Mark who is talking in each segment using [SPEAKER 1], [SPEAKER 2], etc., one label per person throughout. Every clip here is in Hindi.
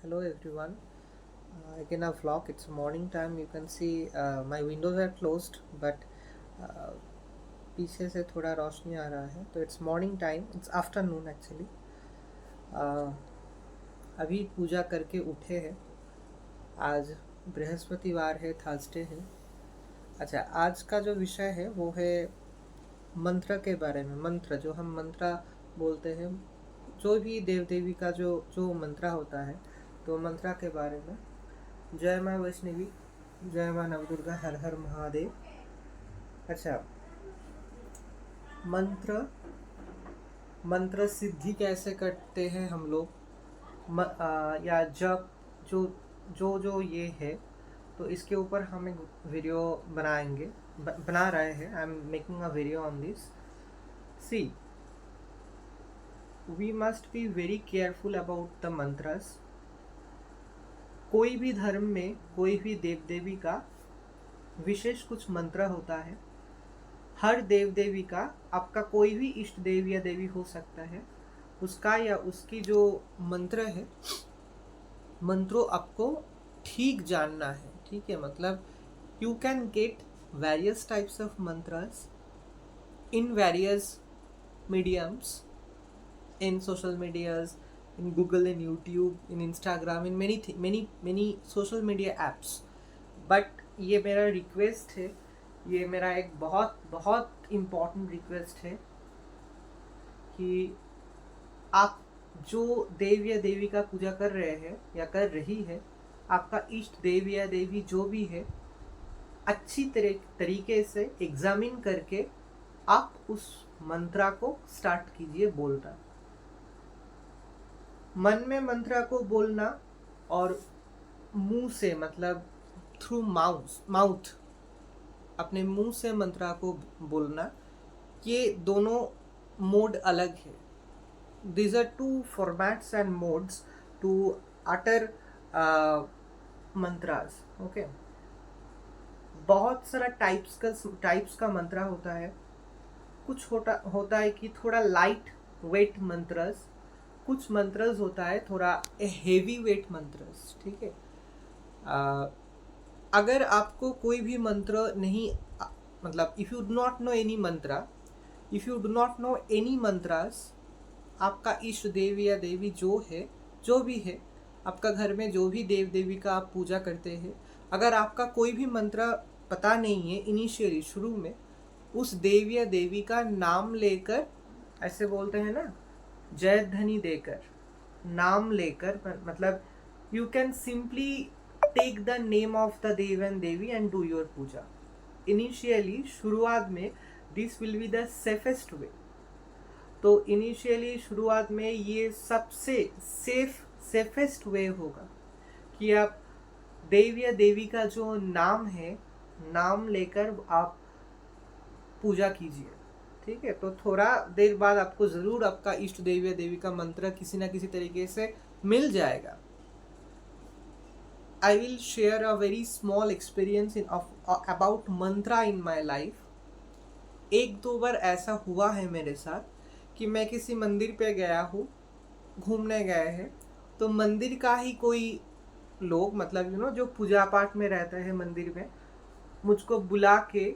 [SPEAKER 1] Hello everyone. Again a vlog. It's morning time. You can see my windows are closed, but uh, पीछे से थोड़ा रोशनी आ रहा है तो it's morning time, it's afternoon actually. अभी पूजा करके उठे हैं। आज बृहस्पतिवार है, थर्सडे है। अच्छा, आज का जो विषय है वो है मंत्र के बारे में। मंत्र जो हम मंत्र बोलते हैं, जो भी देव देवी का जो जो मंत्र होता है, तो मंत्र के बारे में। जय माँ वैष्णवी, जय माँ नवदुर्गा, हर हर महादेव। अच्छा, मंत्र मंत्र सिद्धि कैसे करते हैं हम लोग, या जप, जो जो जो ये है, तो इसके ऊपर हम एक वीडियो बनाएंगे, बना रहे हैं। I am making a video on this. See, we must be very careful about the mantras. कोई भी धर्म में, कोई भी देव देवी का विशेष कुछ मंत्र होता है। हर देव देवी का, आपका कोई भी इष्ट देव या देवी हो सकता है, उसका या उसकी जो मंत्र है, मंत्रों आपको ठीक जानना है। ठीक है, मतलब you can get various types of मंत्रस in various mediums, in social medias, in Google, in YouTube, in Instagram, in many social media apps. But ये मेरा रिक्वेस्ट है, ये मेरा एक बहुत बहुत इम्पॉर्टेंट रिक्वेस्ट है कि आप जो देव या देवी का पूजा कर रहे हैं या कर रही है, आपका इष्ट देव या देवी जो भी है, अच्छी तरीके से एग्जामिन करके आप उस मंत्रा को स्टार्ट कीजिए बोलना। मन में मंत्रा को बोलना और मुंह से, मतलब थ्रू माउथ, अपने मुंह से मंत्रा को बोलना, ये दोनों मोड अलग है। These are two formats and modes to utter mantras. Okay, बहुत सारा टाइप्स का मंत्रा होता है। कुछ होता है कि थोड़ा लाइट वेट मंत्रस, कुछ मंत्रस होता है थोड़ा हेवी वेट मंत्रस। ठीक है, अगर आपको कोई भी मंत्र नहीं, मतलब if you do not know any mantra, if you do not know any mantras, आपका इष्ट देवी या देवी जो है, जो भी है, आपका घर में जो भी देव देवी का आप पूजा करते हैं, अगर आपका कोई भी मंत्र पता नहीं है इनिशियली शुरू में, उस देव या देवी का नाम लेकर, ऐसे बोलते हैं ना, जय ध्वनि देकर, नाम लेकर, मतलब you can simply take the name of the dev and devi and do your puja. Initially शुरुआत में this will be the safest way. तो इनिशियली शुरुआत में ये सबसे सेफेस्ट वे होगा कि आप देव या देवी का जो नाम है, नाम लेकर आप पूजा कीजिए। ठीक है, तो थोड़ा देर बाद आपको ज़रूर आपका इष्ट देवी या देवी का मंत्र किसी ना किसी तरीके से मिल जाएगा। I will share a very small experience about Mantra in my life. एक दो बार ऐसा हुआ है मेरे साथ कि मैं किसी मंदिर पे गया हूँ, घूमने गए हैं, तो मंदिर का ही कोई लोग, मतलब जो पूजा पाठ में रहता है मंदिर में, मुझको बुला के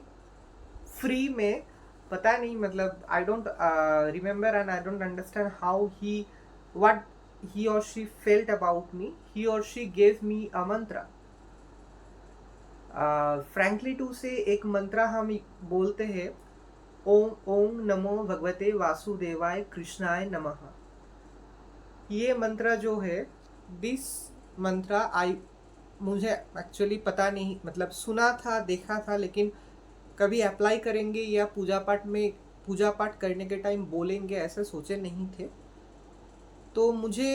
[SPEAKER 1] फ्री में, पता नहीं, मतलब I don't remember and I don't understand how what he or she felt about me, he or she gave me a mantra. Frankly to say, एक मंत्रा हम बोलते हैं, ओम ओम नमो भगवते वासुदेवाय कृष्णाय नमः। ये मंत्र जो है, दिस मंत्र मुझे एक्चुअली पता नहीं, मतलब सुना था, देखा था, लेकिन कभी अप्लाई करेंगे या पूजा पाठ करने के टाइम बोलेंगे ऐसे सोचे नहीं थे। तो मुझे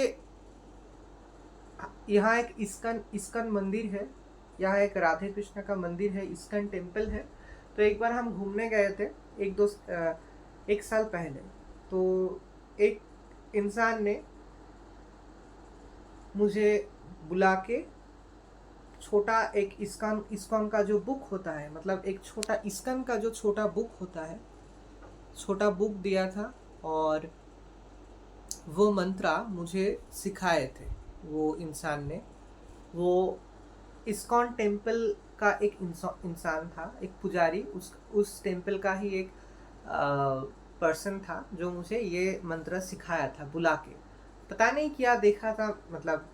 [SPEAKER 1] यहाँ एक इस्कन मंदिर है, यहाँ एक राधे कृष्ण का मंदिर है, इस्कन टेम्पल है। तो एक बार हम घूमने गए थे, एक साल पहले। तो एक इंसान ने मुझे बुला के छोटा एक इस्कॉन का जो बुक होता है, मतलब एक छोटा इस्कॉन का जो छोटा बुक होता है, छोटा बुक दिया था और वो मंत्रा मुझे सिखाए थे। वो इंसान ने, वो इस्कॉन टेम्पल का एक इंसान था, एक पुजारी, उस टेम्पल का ही एक पर्सन था जो मुझे ये मंत्र सिखाया था बुला के। पता नहीं क्या देखा था, मतलब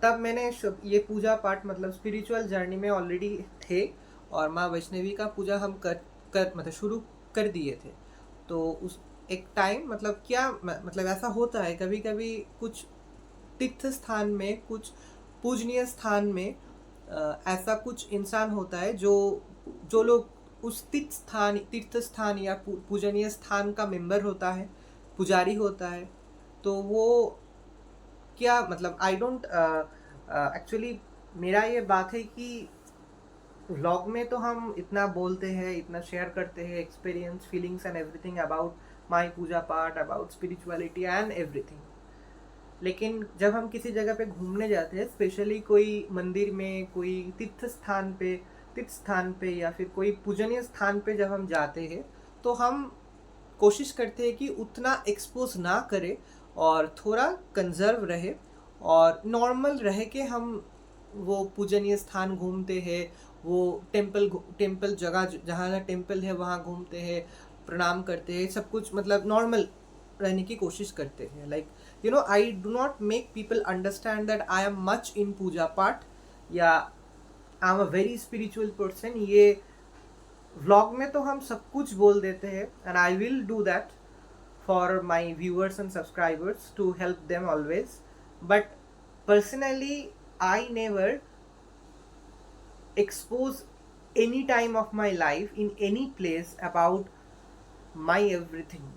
[SPEAKER 1] तब मैंने ये पूजा पाठ मतलब स्पिरिचुअल जर्नी में ऑलरेडी थे, और माँ वैष्णवी का पूजा हम कर मतलब शुरू कर दिए थे। तो उस एक टाइम मतलब क्या मतलब ऐसा होता है कभी कभी कुछ तीर्थ स्थान में, कुछ पूजनीय स्थान में ऐसा कुछ इंसान होता है जो जो लोग उस तीर्थ स्थान या पूजनीय स्थान का मेंबर होता है, पुजारी होता है। तो वो क्या मतलब आई डोंट एक्चुअली, मेरा ये बात है कि व्लॉग में तो हम इतना बोलते हैं, इतना शेयर करते हैं experience, feelings and everything about my puja path, about spirituality and everything. लेकिन जब हम किसी जगह पे घूमने जाते हैं, स्पेशली कोई मंदिर में, कोई तीर्थ स्थान पे या फिर कोई पूजनीय स्थान पे जब हम जाते हैं, तो हम कोशिश करते हैं कि उतना एक्सपोज ना करें और थोड़ा कंजर्व रहे, और नॉर्मल रह के हम वो पूजनीय स्थान घूमते हैं, वो टेम्पल जगह जहाँ टेम्पल है वहाँ घूमते हैं, प्रणाम करते हैं, सब कुछ मतलब नॉर्मल रहने की कोशिश करते हैं। Like you know, I do not make people understand that I am much in puja path या I am a very spiritual person. ये व्लॉग में तो हम सब कुछ बोल देते हैं, and I will do that for my viewers and subscribers to help them always, but personally I never expose any time of my life in any place about my everything,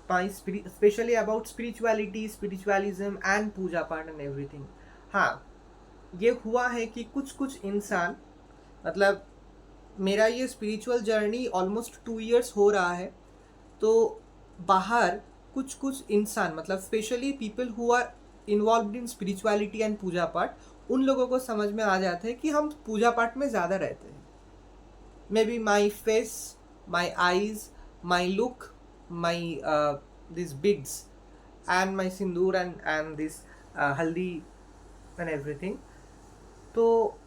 [SPEAKER 1] my especially about spirituality, spiritualism and puja part and everything. हाँ, ये हुआ है कि कुछ कुछ इंसान, मतलब मेरा ये स्पिरिचुअल जर्नी ऑलमोस्ट 2 years हो रहा है, तो बाहर कुछ कुछ इंसान मतलब specially people who are involve in spirituality and puja path, उन लोगों को समझ में आ जाता है कि हम पूजा पाठ में ज़्यादा रहते हैं। Maybe my face, my eyes, my look, my this beads and my sindoor and this haldi and everything. तो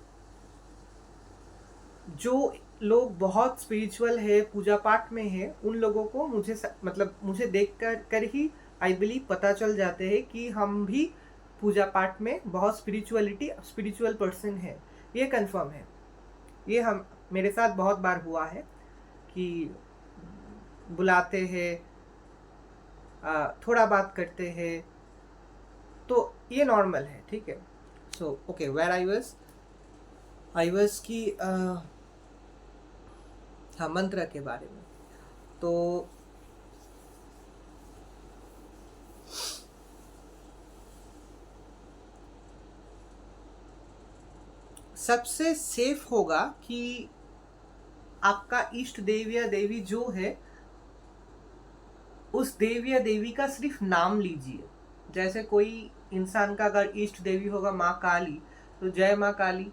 [SPEAKER 1] जो लोग बहुत स्पिरिचुअल है, पूजा पाठ में है, उन लोगों को मुझे देख कर ही आई बिलीव पता चल जाते हैं कि हम भी पूजा पाठ में बहुत स्पिरिचुअल पर्सन है। ये कंफर्म है। ये हम मेरे साथ बहुत बार हुआ है कि बुलाते हैं, थोड़ा बात करते हैं, तो ये नॉर्मल है, ठीक है। So okay, where I was की हाँ, मंत्र के बारे में। तो सबसे सेफ होगा कि आपका इष्ट देव या देवी जो है, उस देव या देवी का सिर्फ नाम लीजिए। जैसे कोई इंसान का अगर इष्ट देवी होगा माँ काली, तो जय माँ काली,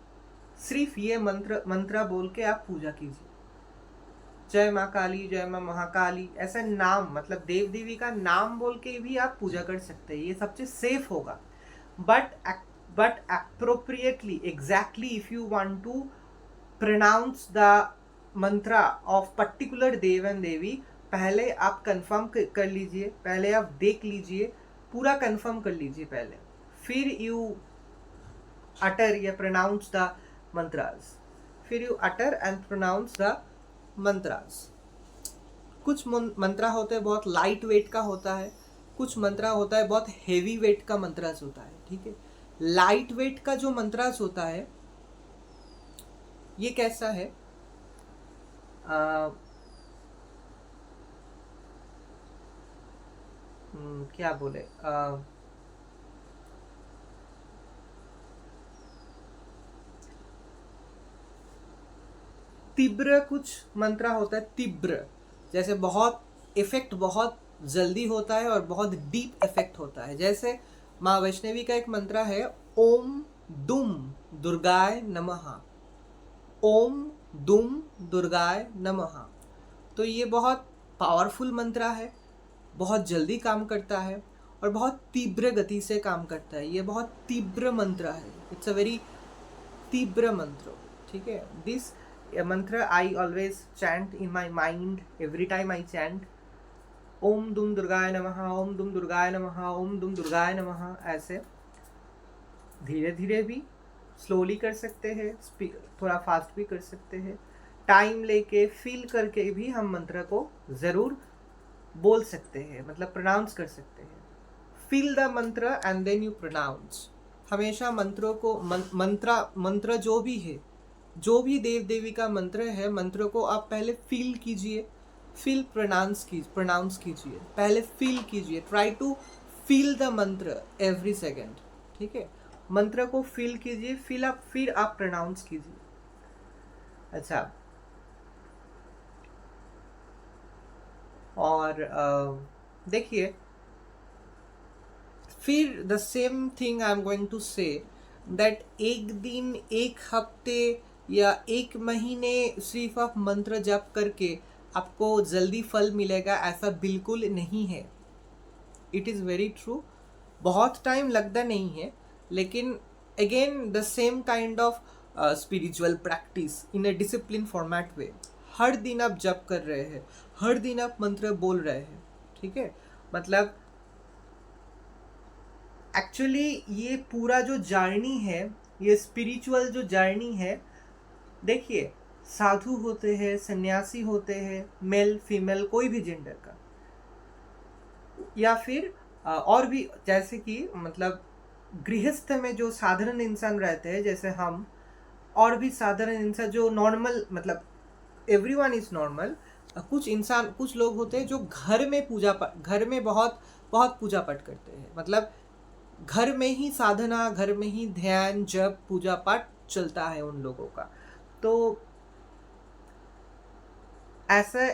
[SPEAKER 1] सिर्फ ये मंत्र बोल के आप पूजा कीजिए। जय माँ काली, जय माँ महाकाली, ऐसा नाम मतलब देव देवी का नाम बोल के भी आप पूजा कर सकते हैं। ये सबसे सेफ होगा। But appropriately, exactly, if you want to pronounce the mantra of particular Dev and Devi, पहले आप कंफर्म कर लीजिए, पहले आप देख लीजिए, पूरा कंफर्म कर लीजिए पहले, फिर यू utter या pronounce the mantras, फिर you utter and pronounce the mantras। कुछ मंत्रा होते हैं बहुत लाइट वेट का होता है, कुछ मंत्रा होता है बहुत हेवी वेट का मंत्रास होता है, ठीक है। लाइट वेट का जो मंत्रास होता है, ये कैसा है, क्या बोले, तीव्र कुछ मंत्रा होता है, तीव्र, जैसे बहुत इफेक्ट बहुत जल्दी होता है और बहुत डीप इफेक्ट होता है। जैसे माँ वैष्णवी का एक मंत्र है, ओम दुम दुर्गाय नमः, ओम दुम दुर्गाय नमः। तो ये बहुत पावरफुल मंत्र है, बहुत जल्दी काम करता है, और बहुत तीव्र गति से काम करता है। ये बहुत तीव्र मंत्र है, इट्स अ वेरी तीव्र मंत्र, ठीक है। This mantra I always chant in my mind every time I chant Om दुम दुर्गाय नमः, ओम दुम दुर्गाय नमः, ओम दुम दुर्गाय नमः। ऐसे धीरे धीरे भी स्लोली कर सकते हैं, थोड़ा फास्ट भी कर सकते हैं, टाइम लेके फील करके भी हम मंत्र को ज़रूर बोल सकते हैं, मतलब प्रोनाउंस कर सकते हैं। फील द मंत्र एंड देन यू प्रोनाउंस। हमेशा मंत्रों को मंत्र जो भी है, जो भी देव देवी का मंत्र है, मंत्र को आप पहले फील कीजिए, फील प्रोनाउंस कीजिए, पहले फील कीजिए, ट्राई टू फील द मंत्र एवरी सेकेंड, ठीक है। मंत्र को फील कीजिए, फिर आप प्रोनाउंस कीजिए। अच्छा, और देखिए, फिर the same thing I am going to say that एक दिन, एक हफ्ते या एक महीने सिर्फ आप मंत्र जप करके आपको जल्दी फल मिलेगा, ऐसा बिल्कुल नहीं है। इट इज़ वेरी ट्रू, बहुत टाइम लगता नहीं है, लेकिन again the same kind of spiritual practice in a discipline format way. हर दिन आप जप कर रहे हैं, हर दिन आप मंत्र बोल रहे हैं, ठीक है। मतलब एक्चुअली ये पूरा जो जर्नी है, ये स्पिरिचुअल जो जर्नी है, देखिए साधु होते हैं, सन्यासी होते हैं, मेल फीमेल कोई भी जेंडर का, या फिर और भी, जैसे कि मतलब गृहस्थ में जो साधारण इंसान रहते हैं जैसे हम, और भी साधारण इंसान जो नॉर्मल, मतलब एवरीवन इज नॉर्मल। कुछ लोग होते हैं जो घर में बहुत बहुत पूजा पाठ करते हैं, मतलब घर में ही साधना, घर में ही ध्यान जप पूजा पाठ चलता है उन लोगों का। तो ऐसे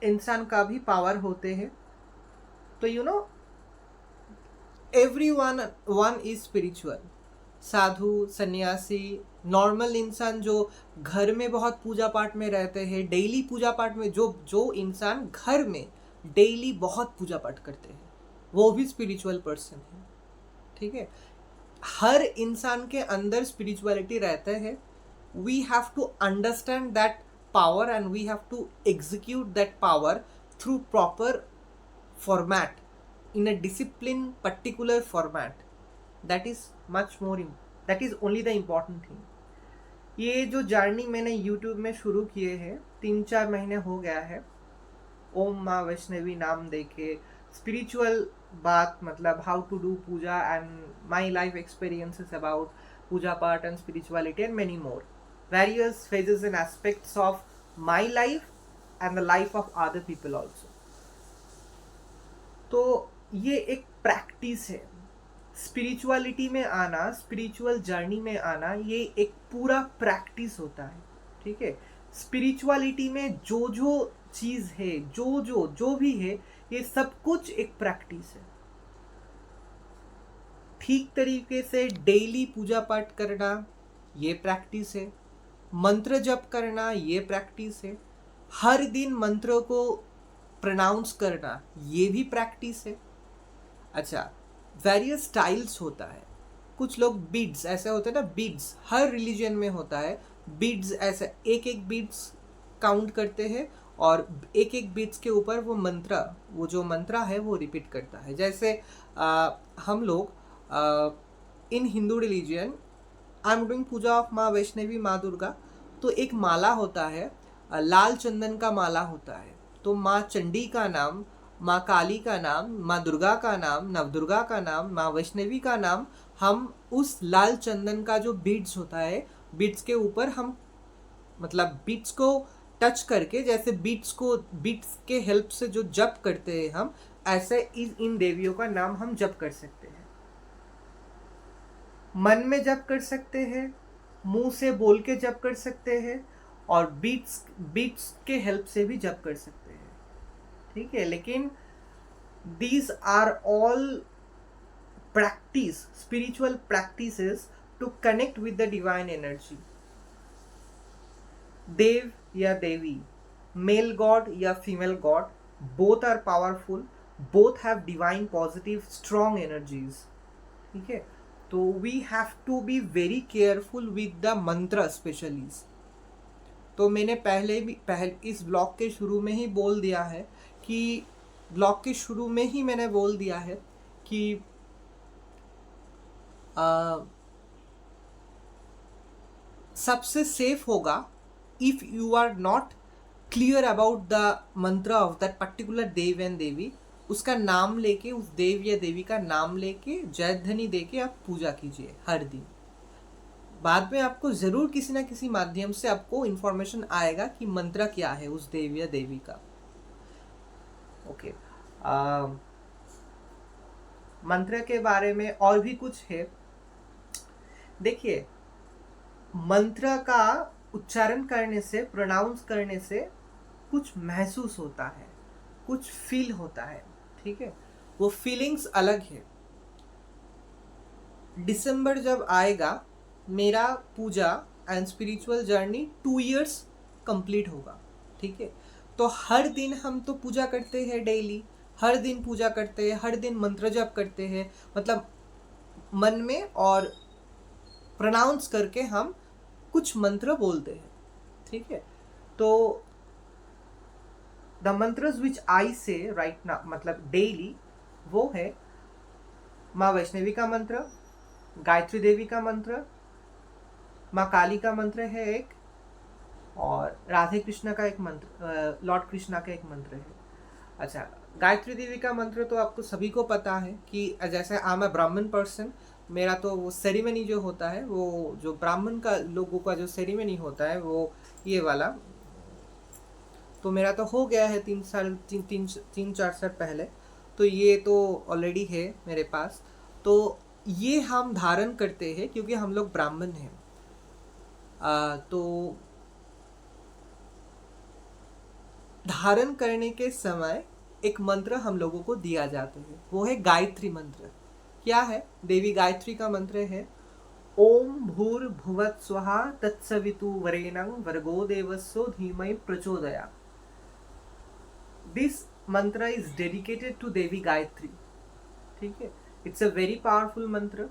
[SPEAKER 1] इंसान का भी पावर होते हैं। तो you know, one is spiritual. Sadhu, sannyasi, normal इंसान जो घर में बहुत पूजा पाठ में रहते हैं, डेली पूजा पाठ में, जो इंसान घर में डेली बहुत पूजा पाठ करते हैं, वो भी स्पिरिचुअल पर्सन है, ठीक है। हर इंसान के अंदर स्पिरिचुअलिटी रहता है। We have to understand that power and we have to execute that power through proper format, in a discipline particular format. That is much more, that is only the important thing. ये जो जर्नी मैंने YouTube में शुरू किए हैं, 3-4 महीने हो गया है, ओम माँ वैष्णवी नाम देके स्पिरिचुअल बात, मतलब how to do puja and my life experiences about puja path and spirituality and many more various phases and aspects of my life and the life of other people also. तो ये एक प्रैक्टिस है, स्पिरिचुअलिटी में आना, स्पिरिचुअल जर्नी में आना, ये एक पूरा प्रैक्टिस होता है, ठीक है। स्पिरिचुअलिटी में जो जो चीज़ है, जो भी है, ये सब कुछ एक प्रैक्टिस है। ठीक तरीके से डेली पूजा पाठ करना, ये प्रैक्टिस है। मंत्र जप करना, ये प्रैक्टिस है। हर दिन मंत्रों को प्रोनाउंस करना, ये भी प्रैक्टिस है। अच्छा, वेरियस स्टाइल्स होता है। कुछ लोग बीड्स ऐसे होते हैं ना, बीड्स हर रिलीजन में होता है। बीड्स ऐसे एक बीड्स काउंट करते हैं और एक बीड्स के ऊपर वो जो मंत्र है वो रिपीट करता है। जैसे हम लोग in Hindu religion, I am doing puja of Maa Vaishnavi, माँ दुर्गा, तो एक माला होता है, लाल चंदन का माला होता है। तो माँ चंडी का नाम, माँ काली का नाम, माँ दुर्गा का नाम, नवदुर्गा का नाम, माँ वैष्णवी का नाम, हम उस लाल चंदन का जो बीड्स होता है, बीड्स के ऊपर हम, मतलब बीड्स को टच करके, जैसे बीड्स के हेल्प से जो जप करते हैं हम, ऐसे इन देवियों का नाम हम जप कर सकते हैं। मन में जप कर सकते हैं, मुंह से बोल के जप कर सकते हैं, और बीट्स के हेल्प से भी जप कर सकते हैं, ठीक है। लेकिन these are all practice, spiritual practices to connect with the divine energy. देव या देवी, मेल गॉड या female god, both are powerful, both have divine positive strong energies, ठीक है। तो we have to be very careful with the mantra specially. तो मैंने पहले इस ब्लॉग के शुरू में ही बोल दिया है कि ब्लॉग के शुरू में ही मैंने बोल दिया है कि सबसे सेफ होगा if you are not clear about the mantra of that particular dev and devi, उसका नाम लेके, उस देव या देवी का नाम लेके जयध्वनि देके आप पूजा कीजिए हर दिन। बाद में आपको जरूर किसी ना किसी माध्यम से आपको इंफॉर्मेशन आएगा कि मंत्र क्या है उस देव या देवी का। ओके, मंत्र के बारे में और भी कुछ है। देखिए, मंत्र का उच्चारण करने से, प्रोनाउंस करने से कुछ महसूस होता है, कुछ फील होता है, ठीक है। वो फीलिंग्स अलग है। दिसंबर जब आएगा, मेरा puja and spiritual journey 2 years complete होगा, ठीक है। तो हर दिन हम तो पूजा करते हैं, डेली हर दिन पूजा करते हैं, हर दिन मंत्र जप करते हैं, मतलब मन में और प्रोनाउंस करके हम कुछ मंत्र बोलते हैं, ठीक है। तो द मंत्रस विच आई से राइट नाउ, मतलब डेली, वो है माँ वैष्णवी का मंत्र, गायत्री देवी का मंत्र, माँ काली का मंत्र है एक, और राधे कृष्ण का एक मंत्र, लॉर्ड कृष्णा का एक मंत्र है। अच्छा, गायत्री देवी का मंत्र तो आपको सभी को पता है कि जैसे आई एम अ ब्राह्मण पर्सन, मेरा तो वो सेरेमनी जो होता है, वो जो ब्राह्मण का लोगों का जो सेरेमनी होता है वो ये वाला, तो मेरा तो हो गया है 3-4 साल पहले, तो ये तो ऑलरेडी है मेरे पास। तो ये हम धारण करते हैं क्योंकि हम लोग ब्राह्मण हैं। तो धारण करने के समय एक मंत्र हम लोगों को दिया जाता है, वो है गायत्री मंत्र। क्या है? देवी गायत्री का मंत्र है ओम भूर्भुवः स्वः तत्सवितुर्वरेण्यं भर्गो देवस्य धीमहि प्रचोदयात्। दिस मंत्र इज डेडिकेटेड टू देवी गायत्री, ठीक है। इट्स अ वेरी पावरफुल मंत्र।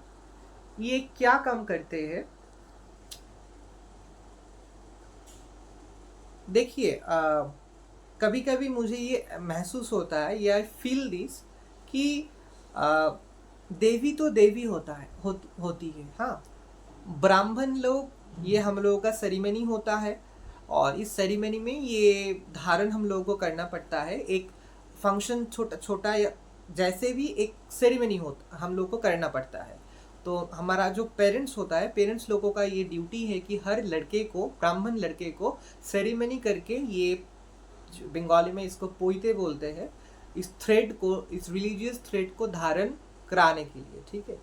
[SPEAKER 1] ये क्या काम करते हैं? देखिए, कभी कभी मुझे ये महसूस होता है, या आई फील दिस, कि देवी तो देवी होती है, हाँ। ब्राह्मण लोग, ये हम लोगों का सेरेमनी होता है, और इस सेरेमनी में ये धारण हम लोगों को करना पड़ता है। एक फंक्शन छोटा या जैसे भी एक सेरेमनी होता हम लोग को करना पड़ता है। तो हमारा जो पेरेंट्स होता है, पेरेंट्स लोगों का ये ड्यूटी है कि हर लड़के को, ब्राह्मण लड़के को सेरेमनी करके, ये बंगाली में इसको पोइते बोलते हैं, इस थ्रेड को, इस रिलीजियस थ्रेड को धारण कराने के लिए, ठीक है।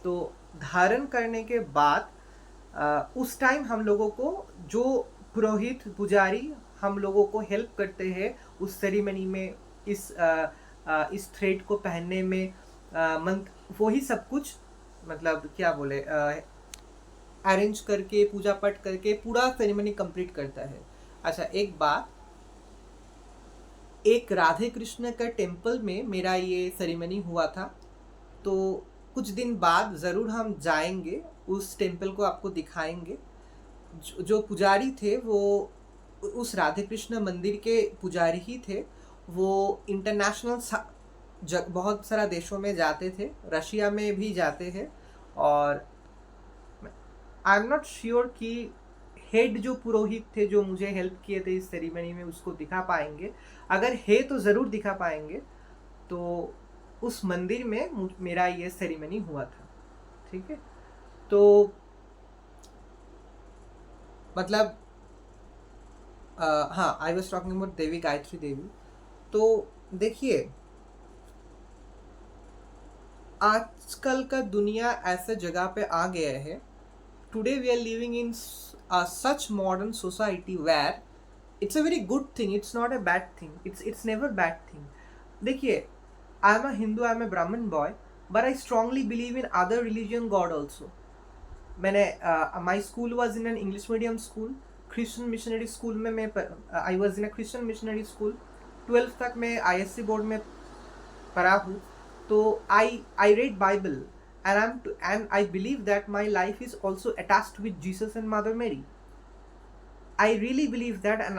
[SPEAKER 1] तो धारण करने के बाद उस टाइम हम लोगों को जो पुरोहित पुजारी हम लोगों को हेल्प करते हैं उस सेरेमनी में, इस थ्रेड को पहनने में, वही सब कुछ, मतलब क्या बोले, अरेंज करके, पूजा पाठ करके पूरा सेरेमनी कंप्लीट करता है। अच्छा, एक बात, एक राधे कृष्ण का टेम्पल में मेरा ये सेरेमनी हुआ था, तो कुछ दिन बाद ज़रूर हम जाएंगे उस टेम्पल को, आपको दिखाएंगे। जो पुजारी थे वो उस राधे कृष्ण मंदिर के पुजारी ही थे। वो इंटरनेशनल बहुत सारा देशों में जाते थे, रशिया में भी जाते हैं, और आई एम नॉट श्योर कि हेड जो पुरोहित थे जो मुझे हेल्प किए थे इस सेरेमनी में, उसको दिखा पाएंगे। अगर है तो ज़रूर दिखा पाएंगे। तो उस मंदिर में मेरा ये सेरेमनी हुआ था, ठीक है। तो मतलब हाँ, आई वॉज टॉकिंग अबाउट देवी गायत्री देवी। तो देखिए, आजकल का दुनिया ऐसे जगह पे आ गया है। Today we are living in such modern society where it's a very good thing, it's not a bad thing, it's never bad thing. देखिए, I am a Hindu, I am a Brahmin boy, but I strongly believe in other religion God also. मैंने my school was in an English medium school, Christian missionary school में I was in a Christian missionary school. 12th तक मैं ISC बोर्ड में पढ़ा हूँ, तो I read Bible and I believe that my life is also attached with Jesus and Mother Mary. I really believe that, and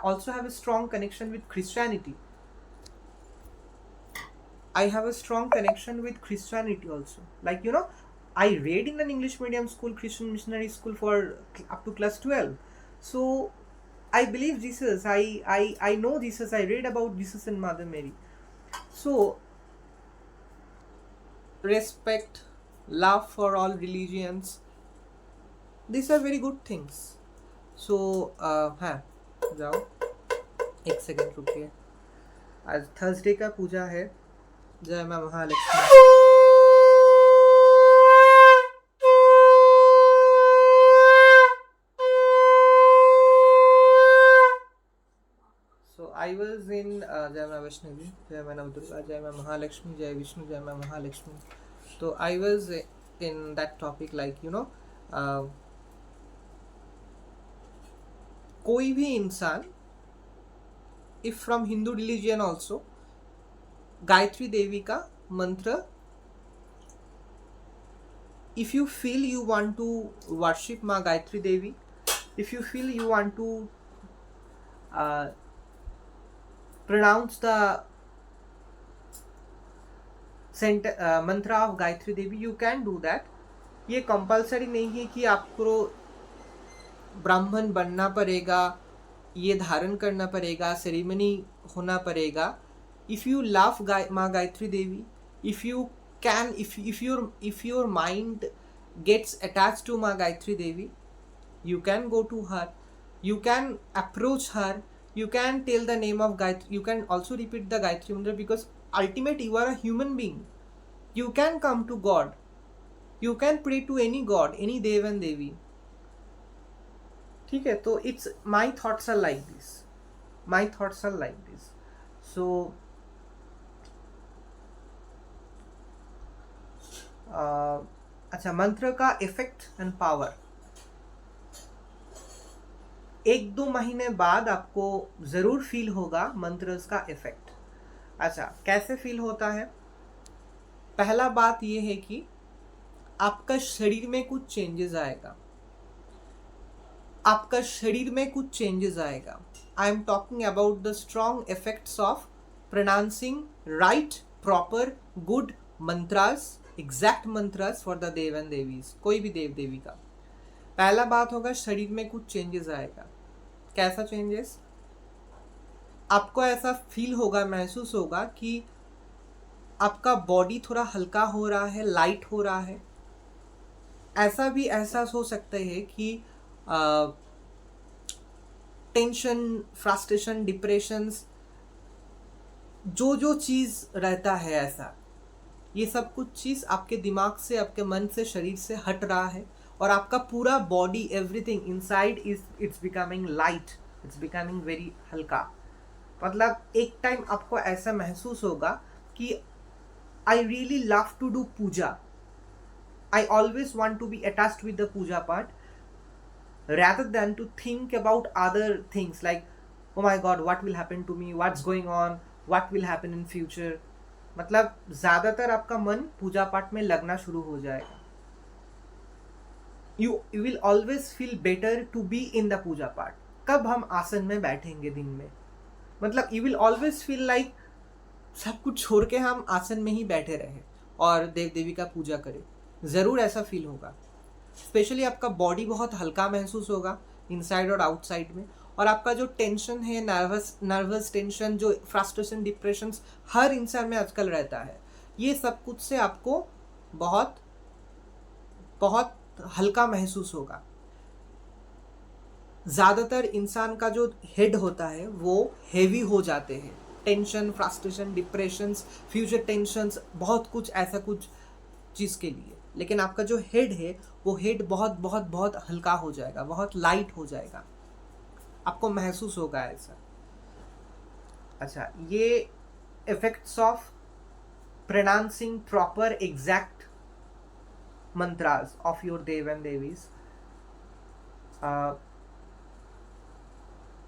[SPEAKER 1] also have a strong connection with Christianity. I have a strong connection with Christianity also. Like, I read in an English medium school, Christian missionary school for up to class 12. So I believe Jesus. I know Jesus. I read about Jesus and Mother Mary. So respect, love for all religions. These are very good things. So हाँ, जाओ एक सेकेंड रुकिए. आज थर्सडे का पूजा है. जय माँ Mahalakshmi. So I was in जय माँ वैष्णवी, जय माँ नवदुर्गा, जय माँ महालक्ष्मी, जय विष्णु, जय माँ Mahalakshmi. So I was in that topic, like कोई भी इंसान, if from Hindu religion also, Gayatri Devi का मंत्र, if you feel you want to worship माँ Gayatri Devi, if you feel you want to pronounce the mantra of Gayatri Devi, you can do that. ये कंपलसरी नहीं है कि आपको ब्राह्मण बनना पड़ेगा, ये धारण करना पड़ेगा, सेरेमनी होना पड़ेगा. If you love माँ Gayatri Devi, if you can, if your mind gets attached to माँ Gayatri Devi, you can go to her, you can approach her, you can tell the name of Gayatri, you can also repeat the Gayatri mantra, because ultimately you are a human being. You can come to God, you can pray to any God, any Dev and Devi. ठीक है, तो it's my thoughts are like this. My thoughts are like this. So अच्छा, मंत्र का इफेक्ट एंड पावर. 1-2 महीने बाद आपको जरूर फील होगा मंत्र का इफेक्ट. अच्छा, कैसे फील होता है? पहला बात यह है कि आपका शरीर में कुछ चेंजेस आएगा. आपका शरीर में कुछ चेंजेस आएगा. I am talking about the strong effects of pronouncing right, proper, good mantras, exact mantras for the dev and devis, कोई भी देव देवी का. पहला बात होगा, शरीर में कुछ चेंजेस आएगा. कैसा चेंजेस? आपको ऐसा फील होगा, महसूस होगा कि आपका बॉडी थोड़ा हल्का हो रहा है, लाइट हो रहा है. ऐसा भी एहसास हो सकता है कि टेंशन, फ्रस्ट्रेशन, डिप्रेशंस, जो चीज़ रहता है ऐसा, ये सब कुछ चीज़ आपके दिमाग से, आपके मन से, शरीर से हट रहा है, और आपका पूरा body, everything inside it's becoming light, it's becoming very हल्का. मतलब एक टाइम आपको ऐसा महसूस होगा कि I really love to do puja. I always want to be attached with the puja part, rather than to think about other things like, oh my god, what will happen to me, what's going on, what will happen in future. मतलब ज़्यादातर आपका मन पूजा पाठ में लगना शुरू हो जाएगा. You will always feel better to be in the पूजा पाठ. कब हम आसन में बैठेंगे दिन में, मतलब you will always feel like सब कुछ छोड़ के हम आसन में ही बैठे रहे और देव देवी का पूजा करें. ज़रूर ऐसा फील होगा. स्पेशली आपका बॉडी बहुत हल्का महसूस होगा, इनसाइड और आउटसाइड में. और आपका जो टेंशन है, नर्वस टेंशन, जो फ्रस्ट्रेशन, डिप्रेशन हर इंसान में आजकल रहता है, ये सब कुछ से आपको बहुत बहुत हल्का महसूस होगा. ज़्यादातर इंसान का जो हेड होता है वो हेवी हो जाते हैं. Tension, frustration, depressions, future tensions, बहुत कुछ ऐसा कुछ चीज़ के लिए. लेकिन आपका जो हेड है वो हेड बहुत बहुत बहुत हल्का हो जाएगा, बहुत लाइट हो जाएगा, आपको महसूस होगा ऐसा. अच्छा, ये effects of pronouncing proper exact mantras of your dev and devis.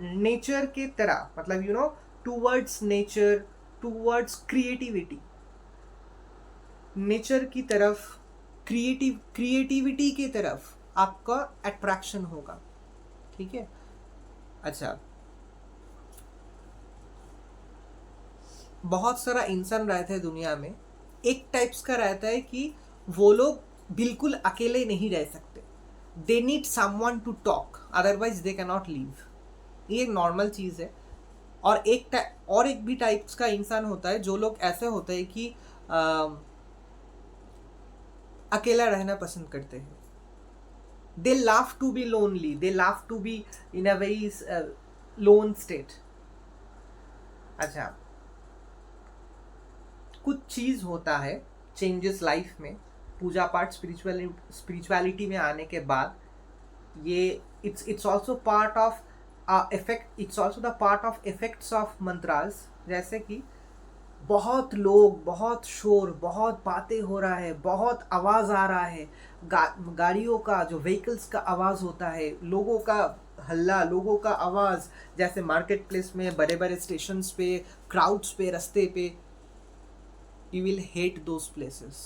[SPEAKER 1] Nature के तरह, मतलब towards nature, towards creativity, nature की तरफ, क्रिएटिविटी की तरफ आपका अट्रैक्शन होगा। ठीक है। अच्छा, बहुत सारा इंसान रहता है दुनिया में, एक टाइप्स का रहता है कि वो लोग बिल्कुल अकेले नहीं रह सकते, they need someone to talk, otherwise they can not live. ये एक नॉर्मल चीज़ है। और एक भी टाइप्स का इंसान होता है जो लोग ऐसे होते हैं कि अकेला रहना पसंद करते हैं। They love to be lonely, they love to be in a very lone state. अच्छा, कुछ चीज़ होता है चेंजेस लाइफ में, पूजा पाठ स्पिरिचुअलिटी में आने के बाद, ये it's also part of effect, it's also the part of effects of mantras. जैसे कि बहुत लोग, बहुत शोर, बहुत बातें हो रहा है, बहुत आवाज़ आ रहा है, गाड़ियों का, जो व्हीकल्स का आवाज़ होता है, लोगों का हल्ला, लोगों का आवाज़, जैसे मार्केट प्लेस में, बड़े बड़े स्टेशंस पे, क्राउड्स पे, रास्ते पे, you will hate those places.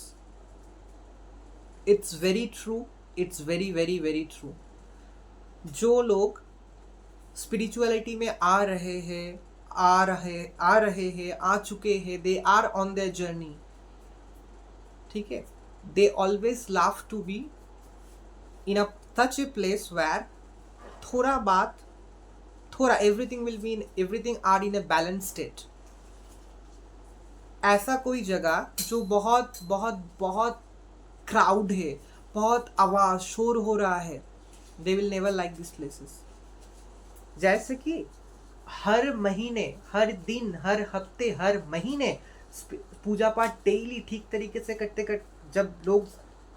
[SPEAKER 1] It's very true, it's very very very true. जो लोग स्पिरिचुअलिटी में आ रहे हैं, आ चुके हैं, they are on their journey, ठीक है, they always love to be in a such a place where थोड़ा everything are in a balance state. ऐसा कोई जगह जो बहुत बहुत बहुत क्राउड है, बहुत आवाज़, शोर हो रहा है, they will never like this places. जैसे कि हर महीने, हर दिन, हर हफ्ते, हर महीने पूजा पाठ डेली ठीक तरीके से जब लोग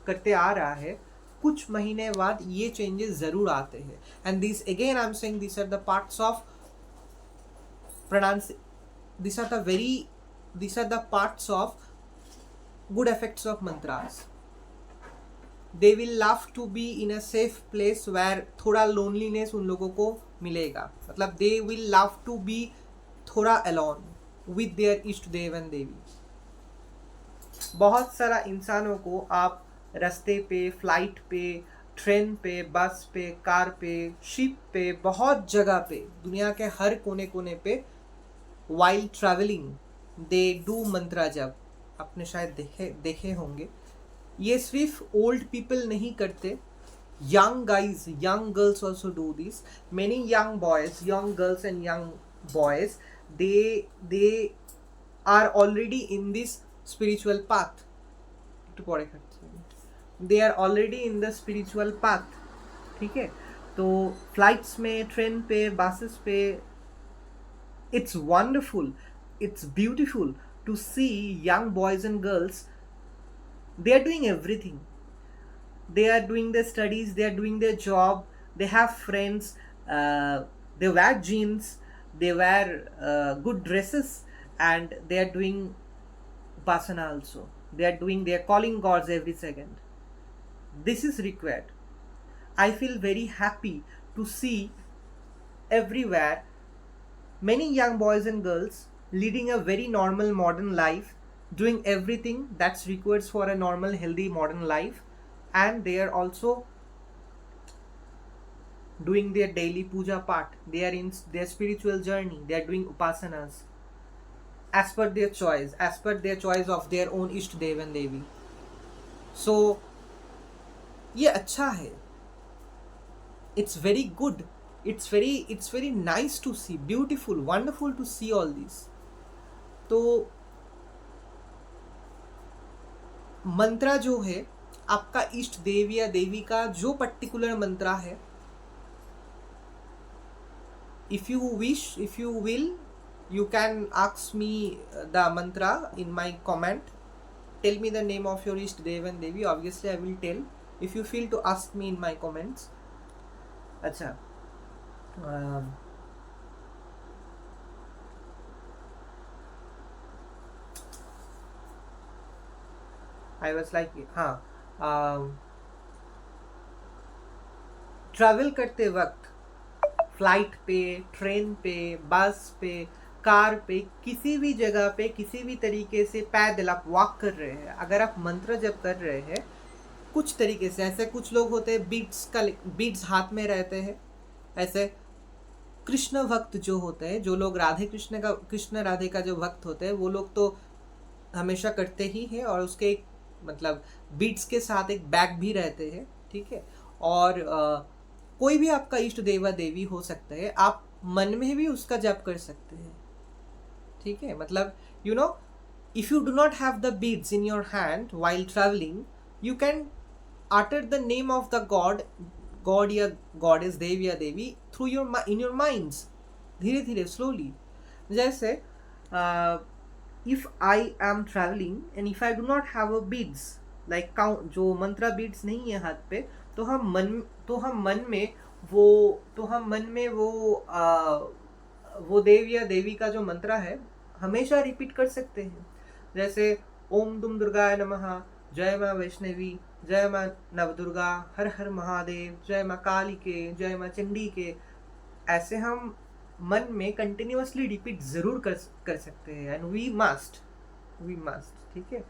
[SPEAKER 1] करते आ रहा है, कुछ महीने बाद ये चेंजेस ज़रूर आते हैं। And this again I am saying, this are the parts of these are the parts of good effects of mantras. They will love to be in a safe place where थोड़ा loneliness उन लोगों को मिलेगा, मतलब they will love to be थोड़ा alone with their इष्ट देव and देवी। बहुत सारा इंसानों को आप रास्ते पे, फ्लाइट पे, ट्रेन पे, बस पे, कार पे, शिप पे, बहुत जगह पे, दुनिया के हर कोने कोने पे while traveling दे डू मंत्रा जप। आपने शायद देखे होंगे। ये सिर्फ ओल्ड पीपल नहीं करते, young guys, young girls also do this. Many young boys, young girls and young boys, they are already in this spiritual path. They are already in the spiritual path, ठीक है। तो फ्लाइट्स में, ट्रेन पे, बसेस पे, it's wonderful, it's beautiful to see young boys and girls. They are doing everything, they are doing their studies, they are doing their job, they have friends, they wear jeans, they wear good dresses, and they are doing upasana also. They are calling gods every second. This is required. I feel very happy to see everywhere many young boys and girls leading a very normal modern life, doing everything that's required for a normal healthy modern life, and they are also doing their daily puja part. They are in their spiritual journey, they are doing upasanas as per their choice of their own ishta dev and devi. So ये अच्छा है, it's very good, it's very nice to see, beautiful, wonderful to see all this. तो मंत्रा जो है, आपका इष्ट देव या देवी का जो पर्टिकुलर मंत्रा है, if you wish, if you will, you can ask me the mantra in my comment. Tell me the name of your इष्ट देव and Devi, obviously I will tell if you feel to ask me in my comments. अच्छा, I was like, हाँ, ट्रैवल करते वक्त फ्लाइट पे, ट्रेन पे, बस पे, कार पे, किसी भी जगह पे, किसी भी तरीके से पैदल आप वॉक कर रहे हैं, अगर आप मंत्र जप कर रहे हैं कुछ तरीके से, ऐसे कुछ लोग होते हैं बीट्स हाथ में रहते हैं, ऐसे कृष्ण भक्त जो होते हैं, जो लोग कृष्ण राधे का जो भक्त होते हैं, वो लोग तो हमेशा करते ही हैं, और उसके एक मतलब बीट्स के साथ एक बैग भी रहते हैं, ठीक है। और कोई भी आपका इष्ट देवा देवी हो सकता है, आप मन में भी उसका जप कर सकते हैं, ठीक है। मतलब if you do not have the beads in your hand while traveling, you can utter the name of the god या goddess, देव या देवी through in your minds, धीरे धीरे slowly। जैसे if I am traveling and if I do not have a beads like count, जो मंत्रा beads नहीं है हाथ पे, तो हम मन में वो देव या देवी का जो मंत्रा है हमेशा रिपीट कर सकते हैं। जैसे ओम दुम दुर्गाय नमः, जय माँ वैष्णवी, जय माँ नवदुर्गा, हर हर महादेव, जय माँ काली के, जय माँ चंडी के, ऐसे हम मन में कंटिन्यूअसली रिपीट जरूर कर सकते हैं, एंड वी मस्ट, ठीक है।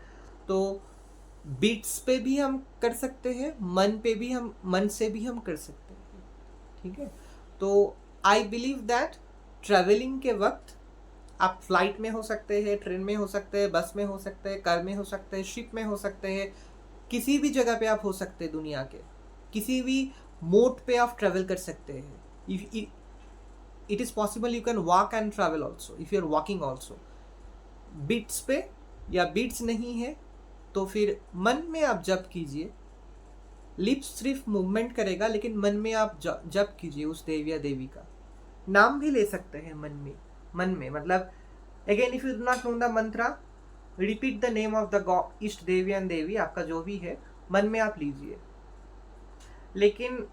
[SPEAKER 1] तो बीट्स पे भी हम कर सकते हैं, मन से भी हम कर सकते हैं, ठीक है। तो आई बिलीव दैट ट्रैवलिंग के वक्त आप फ्लाइट में हो सकते हैं, ट्रेन में हो सकते हैं, बस में हो सकते हैं, कार में हो सकते हैं, शिप में हो सकते हैं, किसी भी जगह पे आप हो सकते हैं, दुनिया के किसी भी मोड पे आप ट्रैवल कर सकते हैं। It is possible you can walk and travel also if you are walking also. Beats पे या बीट्स नहीं है तो फिर मन में आप जप कीजिए, लिप्स सिर्फ मूवमेंट करेगा, लेकिन मन में आप जप कीजिए उस देव या देवी का नाम भी ले सकते हैं मन में मतलब again if you do not know the Mantra, repeat the name of the God, इष्ट देवी एंड देवी, आपका जो भी है मन में आप लीजिए। लेकिन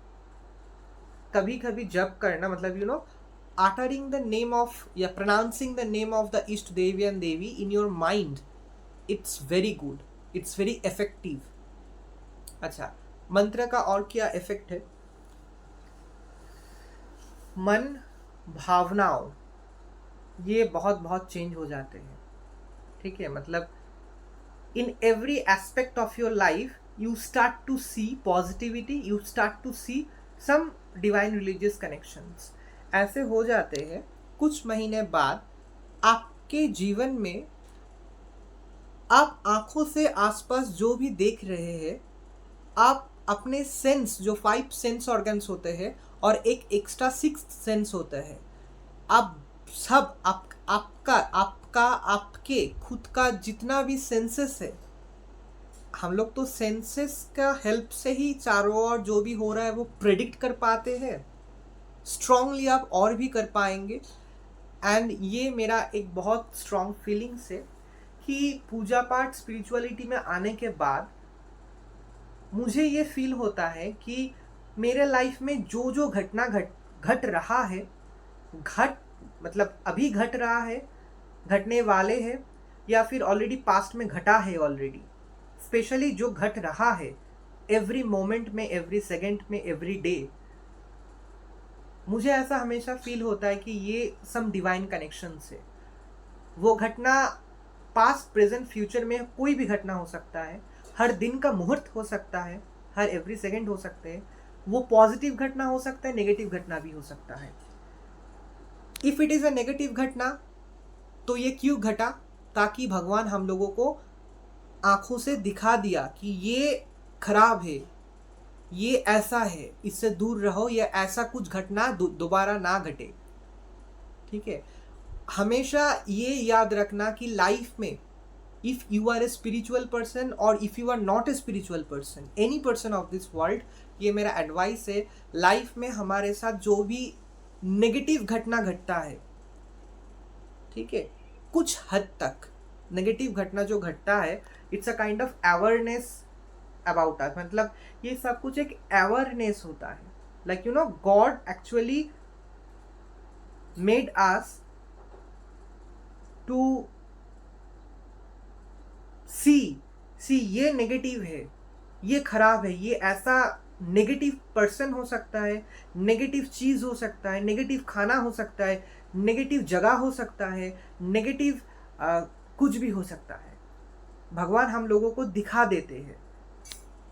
[SPEAKER 1] कभी कभी जप करना मतलब uttering the name of या pronouncing the name of the इष्ट देवी and Devi in your mind, it's very good, it's very effective। अच्छा, मंत्र का और क्या इफेक्ट है? मन, भावनाओं ये बहुत चेंज हो जाते हैं, ठीक है। मतलब in every aspect of your life you start to see positivity, you start to see some divine religious connections. ऐसे हो जाते हैं कुछ महीने बाद आपके जीवन में, आप आंखों से आसपास जो भी देख रहे हैं, आप अपने सेंस, जो 5 सेंस ऑर्गन्स होते हैं और एक एक्स्ट्रा 6 सेंस होता है, आप सब आपके खुद का जितना भी सेंसेस है, हम लोग तो सेंसेस का हेल्प से ही चारों ओर जो भी हो रहा है वो प्रेडिक्ट कर पाते हैं। स्ट्रांगली आप और भी कर पाएंगे। एंड ये मेरा एक बहुत स्ट्रांग फीलिंग्स है कि पूजा पाठ स्पिरिचुअलिटी में आने के बाद मुझे ये फील होता है कि मेरे लाइफ में जो घटना घट रहा है, मतलब अभी घट रहा है, घटने वाले हैं, या फिर ऑलरेडी पास्ट में घटा है ऑलरेडी, स्पेशली जो घट रहा है एवरी मोमेंट में, एवरी सेकेंड में, एवरी डे, मुझे ऐसा हमेशा फील होता है कि ये सम डिवाइन कनेक्शन से वो घटना पास्ट, प्रेजेंट, फ्यूचर में कोई भी घटना हो सकता है, हर दिन का मुहूर्त हो सकता है, हर एवरी सेकेंड हो सकते हैं, वो पॉजिटिव घटना हो सकता है, नेगेटिव घटना भी हो सकता है। If it is a negative घटना तो ये क्यों घटा? ताकि भगवान हम लोगों को आंखों से दिखा दिया कि ये खराब है, ये ऐसा है, इससे दूर रहो, या ऐसा कुछ घटना दोबारा ना घटे, ठीक है। हमेशा ये याद रखना कि लाइफ में if you are a spiritual person और if you are not a spiritual person, any person of this world, ये मेरा एडवाइस है, लाइफ में हमारे साथ जो भी नेगेटिव घटना घटता है, ठीक है, कुछ हद तक नेगेटिव घटना जो घटता है, it's a kind of awareness about us, मतलब ये सब कुछ एक अवेयरनेस होता है। Like god actually made us to see ये नेगेटिव है, ये खराब है, ये ऐसा नेगेटिव पर्सन हो सकता है, नेगेटिव चीज़ हो सकता है, नेगेटिव खाना हो सकता है, नेगेटिव जगह हो सकता है, नेगेटिव कुछ भी हो सकता है। भगवान हम लोगों को दिखा देते हैं।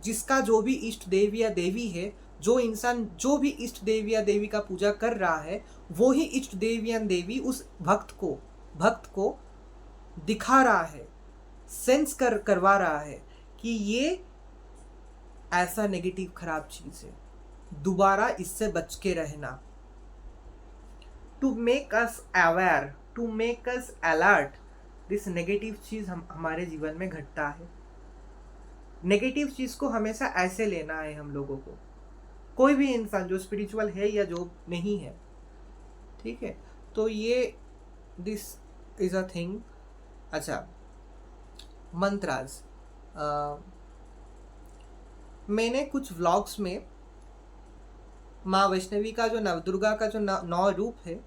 [SPEAKER 1] जिसका जो भी इष्ट देव या देवी है, जो इंसान जो भी इष्ट देव या देवी का पूजा कर रहा है, वो ही इष्ट देव या देवी उस भक्त को दिखा रहा है, सेंस करवा रहा है कि ये ऐसा नेगेटिव खराब चीज है, दोबारा इससे बच के रहना। To make us aware, to make us alert, this negative चीज हमारे जीवन में घटता है। नेगेटिव चीज को हमेशा ऐसे लेना है हम लोगों को, कोई भी इंसान जो स्पिरिचुअल है या जो नहीं है, ठीक है। तो ये दिस इज अ थिंग। अच्छा, मंत्रास, मैंने कुछ व्लॉग्स में माँ वैष्णवी का जो नवदुर्गा का जो 9 रूप है,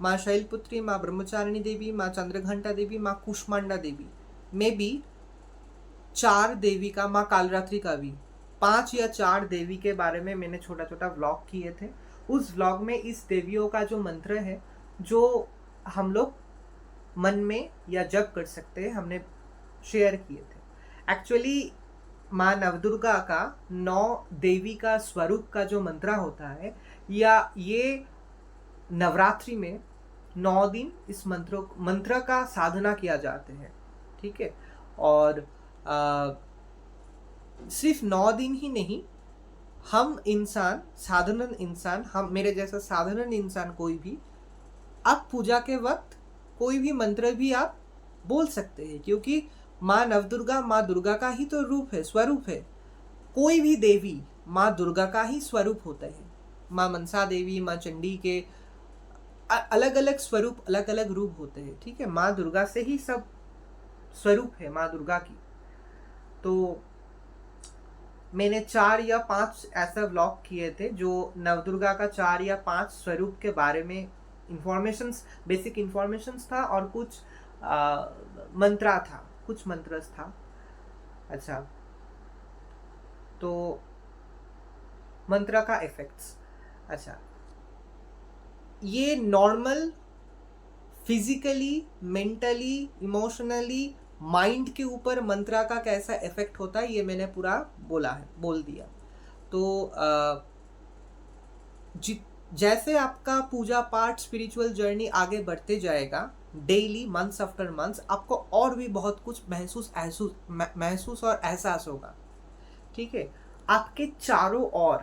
[SPEAKER 1] माँ शैलपुत्री, माँ ब्रह्मचारिणी देवी, माँ चंद्रघंटा देवी, माँ कुष्मांडा देवी में भी 4 देवी का, माँ कालरात्रि का भी 5 या 4 देवी के बारे में मैंने छोटा छोटा व्लॉग किए थे। उस व्लॉग में इस देवियों का जो मंत्र है, जो हम लोग मन में या जप कर सकते हैं, हमने शेयर किए थे। एक्चुअली माँ नवदुर्गा का 9 देवी का स्वरूप का जो मंत्र होता है, या ये नवरात्रि में 9 दिन इस मंत्र का साधना किया जाते हैं, ठीक है। और सिर्फ 9 दिन ही नहीं, हम इंसान, साधारण इंसान, हम मेरे जैसा साधारण इंसान कोई भी, आप पूजा के वक्त कोई भी मंत्र भी आप बोल सकते हैं, क्योंकि माँ नवदुर्गा माँ दुर्गा का ही तो रूप है, स्वरूप है। कोई भी देवी माँ दुर्गा का ही स्वरूप होता है। माँ मनसा देवी, माँ चंडी के अलग अलग स्वरूप, अलग अलग रूप होते हैं, ठीक है। माँ दुर्गा से ही सब स्वरूप है माँ दुर्गा की। तो मैंने 4 या 5 ऐसा व्लॉग किए थे जो नवदुर्गा का 4 या 5 स्वरूप के बारे में इंफॉर्मेशंस, बेसिक इंफॉर्मेशंस था, और कुछ मंत्रा था, कुछ मंत्रस था। अच्छा, तो मंत्र का इफेक्ट्स। अच्छा, ये normal physically, mentally, emotionally, mind के ऊपर मंत्र का कैसा इफेक्ट होता है, ये मैंने पूरा बोल दिया। तो जैसे आपका पूजा पाठ, स्पिरिचुअल जर्नी आगे बढ़ते जाएगा, डेली, मंथ्स आफ्टर मंथ्स, आपको और भी बहुत कुछ महसूस और एहसास होगा, ठीक है। आपके चारों ओर,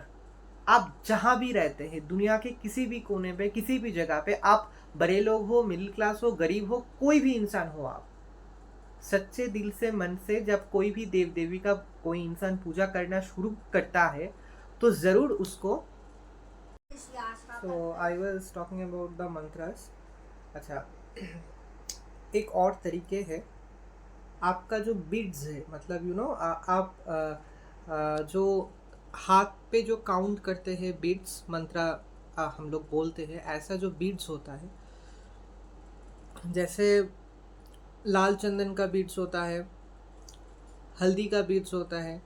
[SPEAKER 1] आप जहां भी रहते हैं, दुनिया के किसी भी कोने पे, किसी भी जगह पे, आप बड़े लोग हो, मिडिल क्लास हो, गरीब हो, कोई भी इंसान हो, आप सच्चे दिल से, मन से जब कोई भी देव देवी का कोई इंसान पूजा करना शुरू करता है, तो जरूर उसको। So I was talking about the mantras. अच्छा, एक और तरीके है, आपका जो बीड्स है, मतलब आप जो हाथ पे जो काउंट करते हैं बीड्स, मंत्रा हम लोग बोलते हैं, ऐसा जो बीड्स होता है, जैसे लाल चंदन का बीड्स होता है, हल्दी का बीड्स होता है,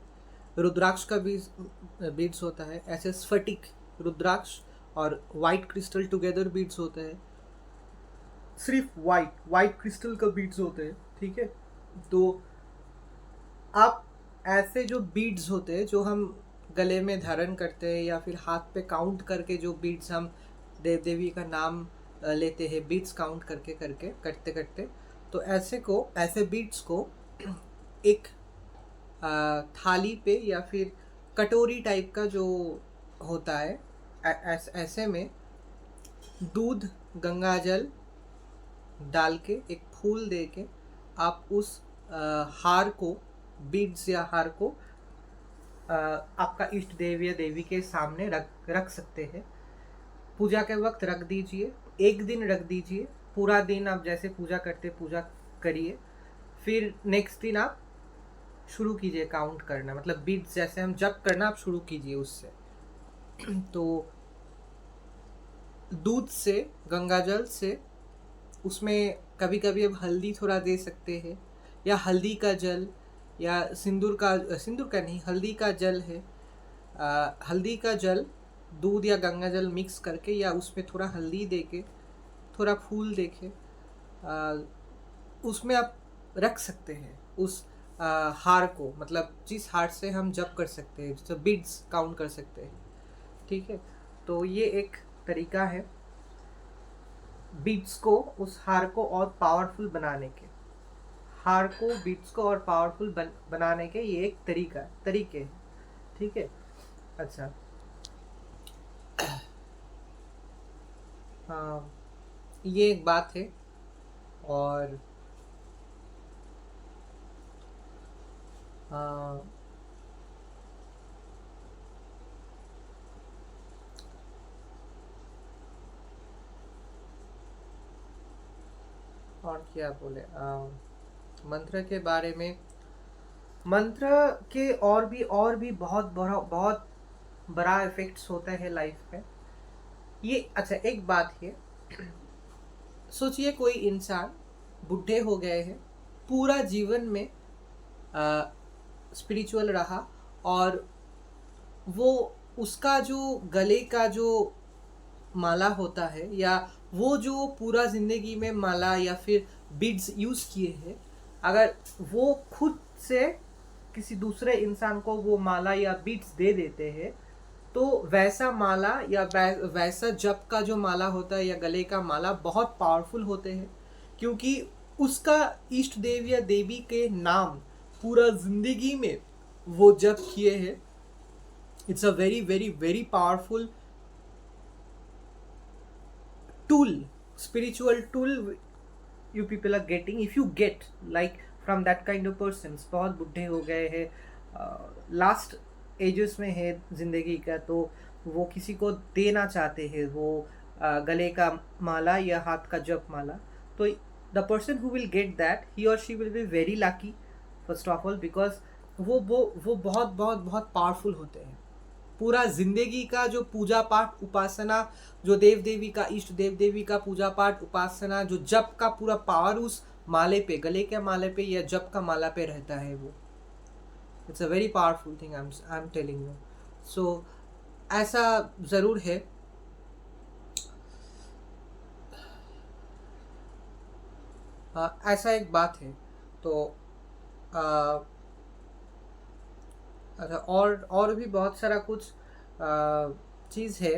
[SPEAKER 1] रुद्राक्ष का बीड्स होता है, ऐसे स्फटिक, रुद्राक्ष और वाइट क्रिस्टल टुगेदर बीड्स होते हैं, सिर्फ वाइट क्रिस्टल का बीड्स होते हैं, ठीक है। तो आप ऐसे जो बीड्स होते हैं, जो हम गले में धारण करते हैं, या फिर हाथ पे काउंट करके जो बीड्स हम देव देवी का नाम लेते हैं, बीड्स काउंट करते करते, तो ऐसे बीड्स को एक थाली पे या फिर कटोरी टाइप का जो होता है, ऐसे में दूध, गंगा जल डाल के, एक फूल दे के, आप उस हार को, बीड्स या हार को आपका इष्ट देव या देवी के सामने रख सकते हैं। पूजा के वक्त रख दीजिए, एक दिन रख दीजिए, पूरा दिन आप जैसे पूजा करते पूजा करिए, फिर नेक्स्ट दिन आप शुरू कीजिए काउंट करना, मतलब बीड्स जैसे हम जप करना आप शुरू कीजिए उससे। तो दूध से, गंगाजल से, उसमें कभी कभी अब हल्दी थोड़ा दे सकते हैं, या हल्दी का जल, या सिंदूर का नहीं, हल्दी का जल है, हल्दी का जल दूध या गंगा जल मिक्स करके, या उसमें थोड़ा हल्दी दे के थोड़ा फूल देखे, उसमें आप रख सकते हैं उस हार को, मतलब जिस हार से हम जप कर सकते हैं, जैसे बिड्स काउंट कर सकते हैं, ठीक है। तो ये एक तरीका है बीट्स को, उस हार को और पावरफुल बनाने के, हार को बीट्स को और पावरफुल बनाने के ये एक तरीके हैं, ठीक है। अच्छा, हाँ, ये एक बात है। और हाँ, और क्या बोले, मंत्र के बारे में, मंत्र के और भी बहुत बड़ा इफेक्ट्स होता है लाइफ में। ये अच्छा, एक बात है, सोचिए कोई इंसान बुढ़े हो गए हैं, पूरा जीवन में स्पिरिचुअल रहा, और वो उसका जो गले का जो माला होता है, या वो जो पूरा जिंदगी में माला या फिर बीड्स यूज किए हैं, अगर वो खुद से किसी दूसरे इंसान को वो माला या बीड्स दे देते हैं, तो वैसा माला या वैसा जप का जो माला होता है या गले का माला बहुत पावरफुल होते हैं, क्योंकि उसका इष्ट देव या देवी के नाम पूरा जिंदगी में वो जप किए हैं। It's a very very very powerful tool, spiritual tool you people are getting if you get like from that kind of persons। बहुत बुढ़े हो गए हैं, लास्ट एजेस में है जिंदगी का, तो वो किसी को देना चाहते हैं वो गले का माला या हाथ का जप माला, तो the person who will get that, he or she will be very lucky first of all, because वो बहुत बहुत बहुत पावरफुल होते हैं। पूरा जिंदगी का जो पूजा पाठ उपासना, जो देव देवी का इष्ट देव देवी का पूजा पाठ उपासना, जो जप का पूरा पावर उस माले पे, गले के माले पे या जप का माला पे रहता है, वो it's a very powerful thing, I am telling you. So ऐसा जरूर है। ऐसा एक बात है। तो अच्छा, और भी बहुत सारा कुछ चीज़ है।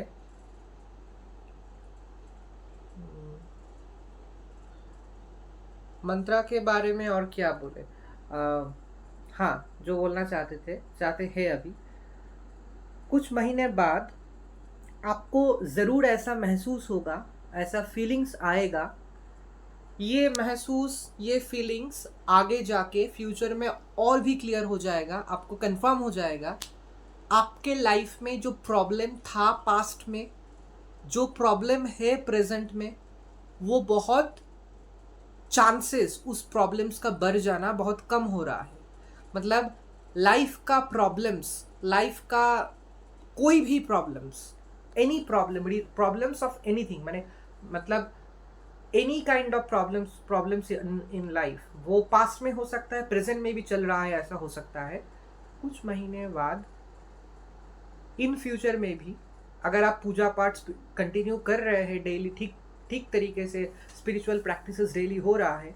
[SPEAKER 1] मंत्रा के बारे में और क्या बोले, हाँ, जो बोलना चाहते हैं अभी, कुछ महीने बाद आपको ज़रूर ऐसा महसूस होगा, ऐसा फीलिंग्स आएगा, ये फीलिंग्स आगे जाके फ्यूचर में और भी क्लियर हो जाएगा, आपको कंफर्म हो जाएगा। आपके लाइफ में जो प्रॉब्लम था पास्ट में, जो प्रॉब्लम है प्रेजेंट में, वो बहुत चांसेस उस प्रॉब्लम्स का बढ़ जाना बहुत कम हो रहा है। मतलब लाइफ का कोई भी problems, any problems of anything, मैंने मतलब any kind of problems in life, वो पास्ट में हो सकता है, प्रेजेंट में भी चल रहा है, ऐसा हो सकता है। कुछ महीने बाद इन फ्यूचर में भी अगर आप पूजा पाठ कंटिन्यू कर रहे हैं डेली, ठीक तरीके से स्पिरिचुअल प्रैक्टिसेस डेली हो रहा है,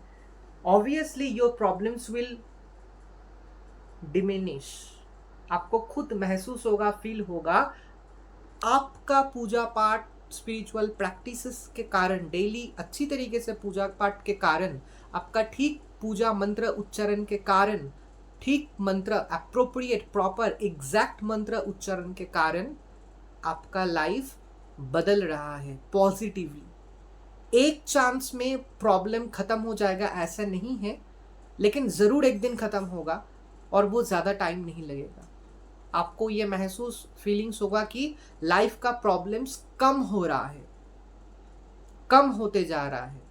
[SPEAKER 1] obviously your problems will diminish. आपको खुद महसूस होगा, फील होगा, आपका पूजा पाठ स्पिरिचुअल प्रैक्टिसेस के कारण, डेली अच्छी तरीके से पूजा पाठ के कारण, आपका ठीक पूजा मंत्र उच्चारण के कारण, ठीक मंत्र अप्रोप्रिएट प्रॉपर एग्जैक्ट मंत्र उच्चारण के कारण आपका लाइफ बदल रहा है पॉजिटिवली। एक चांस में प्रॉब्लम खत्म हो जाएगा ऐसा नहीं है, लेकिन ज़रूर एक दिन खत्म होगा, और वो ज़्यादा टाइम नहीं लगेगा। आपको ये महसूस फीलिंग्स होगा कि लाइफ का प्रॉब्लम्स कम हो रहा है, कम होते जा रहा है।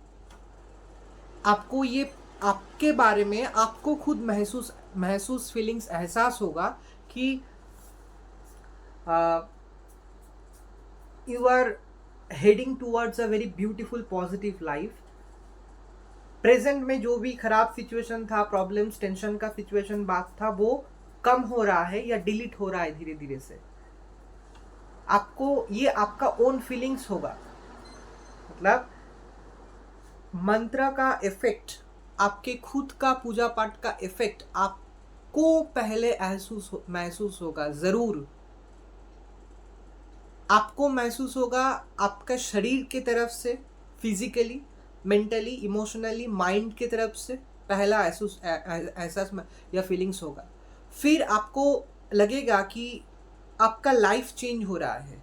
[SPEAKER 1] आपको ये, आपके बारे में आपको खुद महसूस फीलिंग्स, एहसास होगा कि you are heading towards a very beautiful positive life. Present में जो भी खराब सिचुएशन था, प्रॉब्लम्स, टेंशन का सिचुएशन बात था, वो कम हो रहा है या डिलीट हो रहा है धीरे धीरे से। आपको ये आपका ओन फीलिंग्स होगा, मतलब मंत्र का इफेक्ट, आपके खुद का पूजा पाठ का इफेक्ट आपको पहले महसूस होगा ज़रूर। आपको महसूस होगा आपका शरीर की तरफ से, फिजिकली, मेंटली, इमोशनली, माइंड की तरफ से पहला एहसास या फीलिंग्स होगा। फिर आपको लगेगा कि आपका लाइफ चेंज हो रहा है,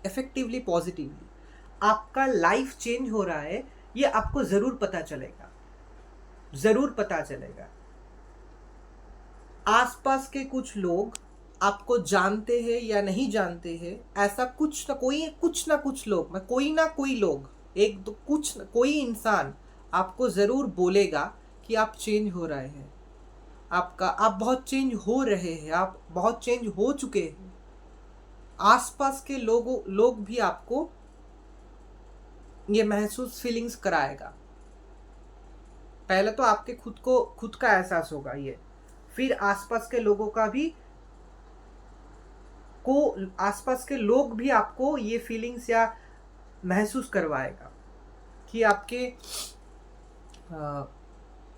[SPEAKER 1] इफेक्टिवली, पॉजिटिवली आपका लाइफ चेंज हो रहा है। ये आपको ज़रूर पता चलेगा, ज़रूर पता चलेगा। आसपास के कुछ लोग आपको जानते हैं या नहीं जानते हैं, ऐसा कुछ ना कुछ लोग, मैं कोई ना कोई लोग, एक दो कुछ कोई इंसान आपको ज़रूर बोलेगा कि आप चेंज हो रहे हैं, आप बहुत चेंज हो रहे हैं, आप बहुत चेंज हो चुके हैं। आसपास के लोग भी आपको ये महसूस फीलिंग्स कराएगा। पहले तो आपके खुद का एहसास होगा ये, फिर आसपास के लोग भी आपको ये फीलिंग्स या महसूस करवाएगा कि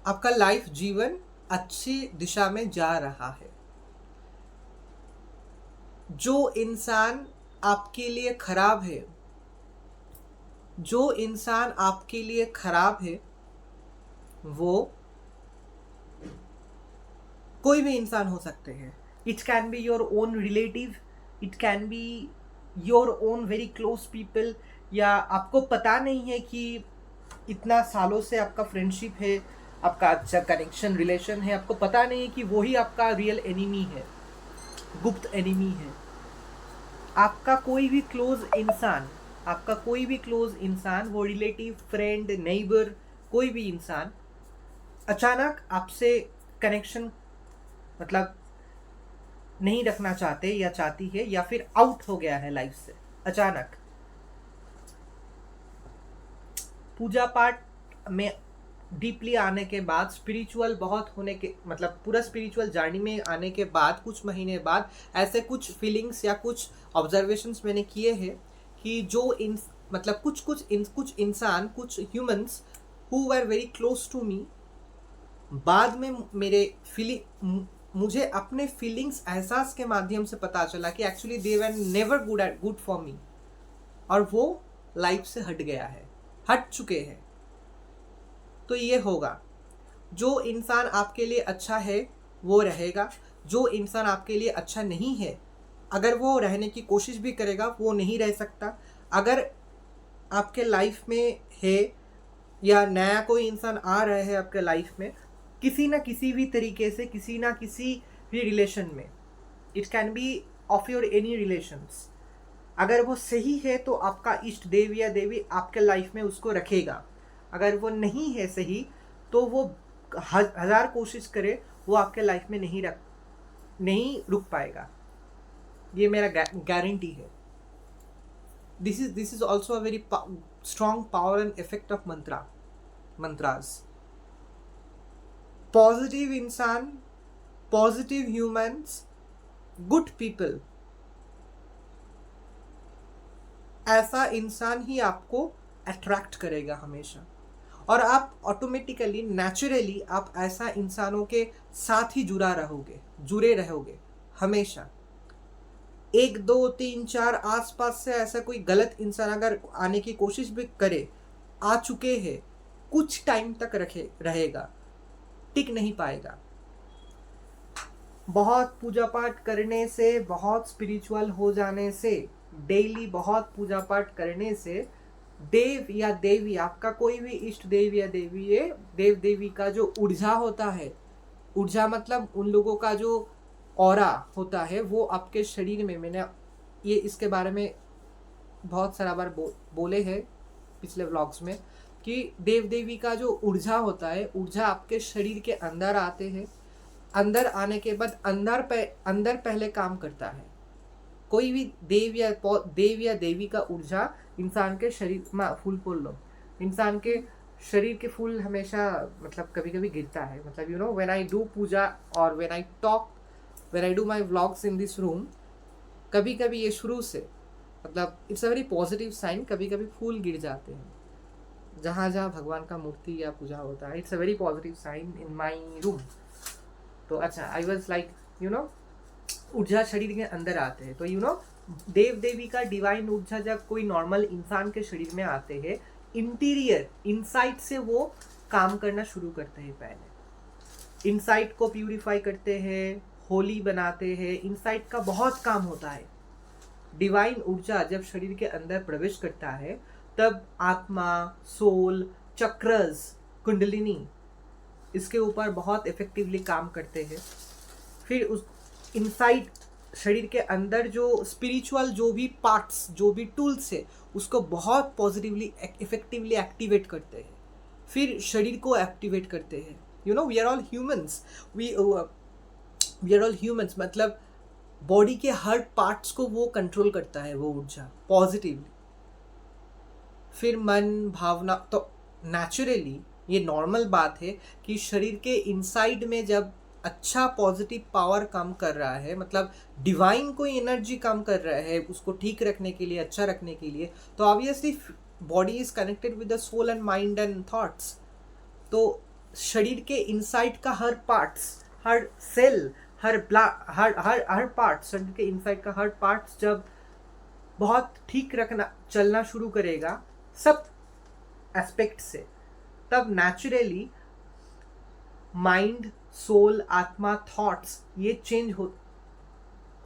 [SPEAKER 1] आपका लाइफ जीवन अच्छी दिशा में जा रहा है। जो इंसान आपके लिए खराब है, वो कोई भी इंसान हो सकते हैं। It can be your own relative, it can be your own very close people, या आपको पता नहीं है कि इतना सालों से आपका फ्रेंडशिप है, आपका अच्छा कनेक्शन रिलेशन है, आपको पता नहीं है कि वही आपका रियल एनिमी है, गुप्त एनिमी है। आपका कोई भी क्लोज इंसान, वो रिलेटिव, फ्रेंड, नेबर, कोई भी इंसान अचानक आपसे कनेक्शन मतलब नहीं रखना चाहते या चाहती है, या फिर आउट हो गया है लाइफ से अचानक। पूजा पाठ में डीपली आने के बाद, स्पिरिचुअल बहुत होने के पूरा स्पिरिचुअल जर्नी में आने के बाद, कुछ महीने बाद ऐसे कुछ फीलिंग्स या कुछ ऑब्जर्वेशंस मैंने किए हैं कि जो कुछ इंसान, कुछ humans who were very close to me, बाद में मुझे अपने फीलिंग्स, एहसास के माध्यम से पता चला कि actually they were never good for me, और वो लाइफ से हट चुके हैं। तो ये होगा, जो इंसान आपके लिए अच्छा है वो रहेगा, जो इंसान आपके लिए अच्छा नहीं है, अगर वो रहने की कोशिश भी करेगा वो नहीं रह सकता। अगर आपके लाइफ में है या नया कोई इंसान आ रहा है आपके लाइफ में, किसी ना किसी भी तरीके से, किसी ना किसी भी रिलेशन में, it can be of your any relations, अगर वो सही है तो आपका इष्ट देव या देवी आपके लाइफ में उसको रखेगा। अगर वो नहीं है सही तो वो हजार कोशिश करे, वो आपके लाइफ में नहीं रुक पाएगा। ये मेरा गारंटी है। This is also a very strong power and effect of mantras. Positive इंसान, पॉजिटिव ह्यूमंस, गुड पीपल, ऐसा इंसान ही आपको अट्रैक्ट करेगा हमेशा, और आप ऑटोमेटिकली, नेचुरली आप ऐसा इंसानों के साथ ही जुड़े रहोगे हमेशा। 1 2 3 4 आसपास से ऐसा कोई गलत इंसान अगर आने की कोशिश भी करे, आ चुके हैं, कुछ टाइम तक रहेगा, टिक नहीं पाएगा। बहुत पूजा पाठ करने से, बहुत स्पिरिचुअल हो जाने से, डेली बहुत पूजा पाठ करने से, देव या देवी, आपका कोई भी इष्ट देव या देवी है, देव देवी का जो ऊर्जा होता है, ऊर्जा मतलब उन लोगों का जो ऑरा होता है, वो आपके शरीर में, मैंने इसके बारे में बहुत सारा बार बोले हैं पिछले व्लॉग्स में, कि देव देवी का जो ऊर्जा होता है, ऊर्जा आपके शरीर के अंदर आते हैं, अंदर आने के बाद अंदर पहले काम करता है। कोई भी देव या देवी का ऊर्जा इंसान के शरीर में, फूल बोल लो, इंसान के शरीर के फूल हमेशा कभी कभी गिरता है, व्हेन आई डू पूजा और when I do my vlogs in this room, कभी कभी ये शुरू से it's a very positive sign, कभी कभी फूल गिर जाते हैं। जहाँ जहाँ भगवान का मूर्ति या पूजा होता है, it's a very positive sign in my room. तो अच्छा, आई वॉज लाइक ऊर्जा शरीर के अंदर आते हैं, तो देव देवी का डिवाइन ऊर्जा जब कोई नॉर्मल इंसान के शरीर में आते हैं, इंटीरियर इनसाइड से वो काम करना शुरू करते हैं। पहले इनसाइड को प्यूरिफाई करते हैं, होली बनाते हैं, इनसाइड का बहुत काम होता है। डिवाइन ऊर्जा जब शरीर के अंदर प्रवेश करता है, तब आत्मा, सोल, चक्रस, कुंडलिनी इसके ऊपर बहुत इफेक्टिवली काम करते हैं। फिर उस इनसाइड शरीर के अंदर जो स्पिरिचुअल जो भी पार्ट्स, जो भी टूल्स है, उसको बहुत पॉजिटिवली इफेक्टिवली एक्टिवेट करते हैं। फिर शरीर को एक्टिवेट करते हैं। We are all humans, we are all humans, मतलब बॉडी के हर पार्ट्स को वो कंट्रोल करता है, वो ऊर्जा पॉजिटिवली। फिर मन, भावना, तो नेचुरली ये नॉर्मल बात है कि शरीर के इनसाइड में जब अच्छा पॉजिटिव पावर काम कर रहा है, मतलब डिवाइन कोई एनर्जी काम कर रहा है उसको ठीक रखने के लिए, अच्छा रखने के लिए, तो obviously body is connected with the soul and mind and thoughts. तो शरीर के इनसाइड का हर पार्ट्स, हर सेल, हर पार्ट, शरीर के इनसाइड का हर पार्ट्स जब बहुत ठीक रखना, चलना शुरू करेगा सब एस्पेक्ट से, तब नेचुरली माइंड, सोल, आत्मा, थॉट्स ये चेंज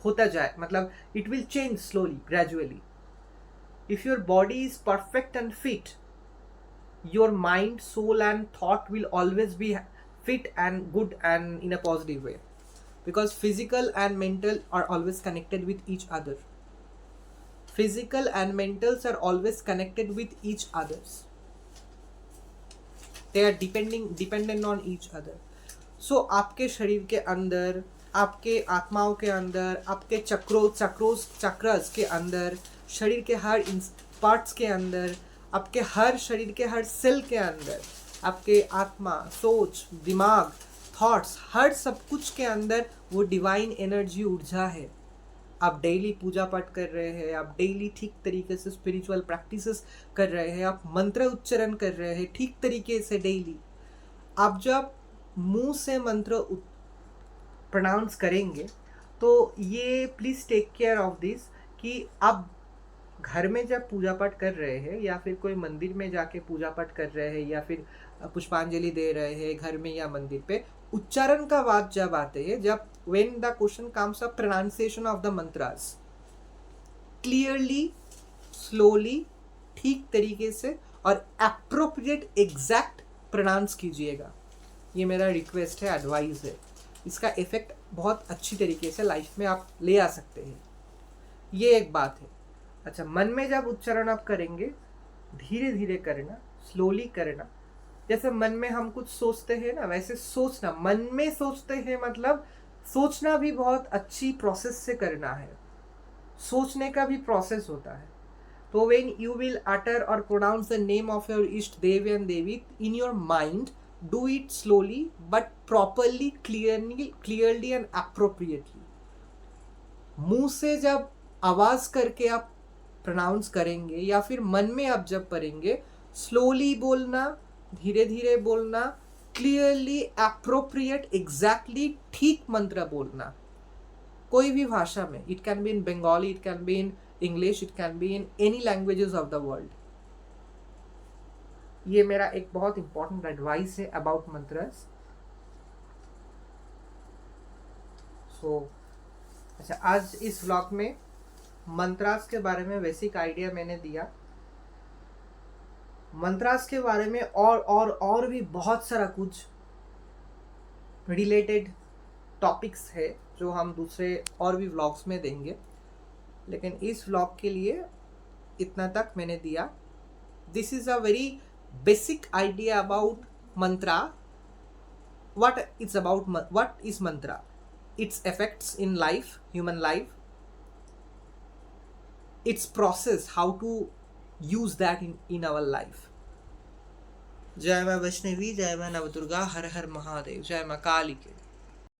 [SPEAKER 1] होता जाए, मतलब it will change slowly, gradually. If your body is perfect and fit, your mind, soul and thought will always be fit and good and in a positive way, because physical and mental are always connected with each other. Physical and mentals are always connected with each others. They are dependent on each other. So आपके शरीर के अंदर, आपके आत्माओं के अंदर, आपके चक्रस के अंदर, शरीर के हर पार्ट्स के अंदर, आपके हर शरीर के हर सेल के अंदर, आपके आत्मा, सोच, दिमाग, थॉट्स, हर सब कुछ के अंदर वो डिवाइन एनर्जी, ऊर्जा है। आप डेली पूजा पाठ कर रहे हैं, आप डेली ठीक तरीके से स्पिरिचुअल प्रैक्टिसेस कर रहे हैं, आप मंत्र उच्चारण कर रहे हैं ठीक तरीके से डेली। आप जब मुंह से मंत्र प्रोनाउंस करेंगे, तो ये please take care of this कि आप घर में जब पूजा पाठ कर रहे हैं, या फिर कोई मंदिर में जाके पूजा पाठ कर रहे हैं, या फिर पुष्पांजलि दे रहे हैं घर में या मंदिर पे, उच्चारण का बात जब आते हैं, जब when the question comes up pronunciation of the mantras, clearly, slowly, ठीक तरीके से और एप्रोप्रिएट एग्जैक्ट प्रोनाउंस कीजिएगा। ये मेरा रिक्वेस्ट है, एडवाइस है। इसका इफेक्ट बहुत अच्छी तरीके से लाइफ में आप ले आ सकते हैं। ये एक बात है। अच्छा, मन में जब उच्चारण आप करेंगे, धीरे धीरे करना, स्लोली करना। जैसे मन में हम कुछ सोचते हैं ना, वैसे सोचना। मन में सोचते हैं मतलब सोचना भी बहुत अच्छी प्रोसेस से करना है। सोचने का भी प्रोसेस होता है। तो when you will utter or pronounce the name of your ishta dev and devi in your mind, do it slowly but properly, clearly and appropriately. मुंह से जब आवाज करके आप प्रोनाउंस करेंगे, या फिर मन में आप जब पढ़ेंगे, स्लोली बोलना, धीरे धीरे बोलना, क्लियरली, अप्रोप्रिएट, एग्जैक्टली ठीक मंत्र बोलना। कोई भी भाषा में, it can be in Bengali, it can be in English, it can be in any languages of the world. ये मेरा एक बहुत इंपॉर्टेंट एडवाइस है अबाउट मंत्रस। अच्छा, आज इस व्लॉग में मंत्रास के बारे में बेसिक आइडिया मैंने दिया। मंत्रास के बारे में और भी बहुत सारा कुछ रिलेटेड टॉपिक्स है जो हम दूसरे और भी व्लॉग्स में देंगे, लेकिन इस व्लॉग के लिए इतना तक मैंने दिया। This is a very basic idea about Mantra. What is Mantra, its effects in life, human life, its process, how to use that in our life. जय मां वैष्णवी, जय मां नवदुर्गा, हर हर महादेव, जय मां काली के।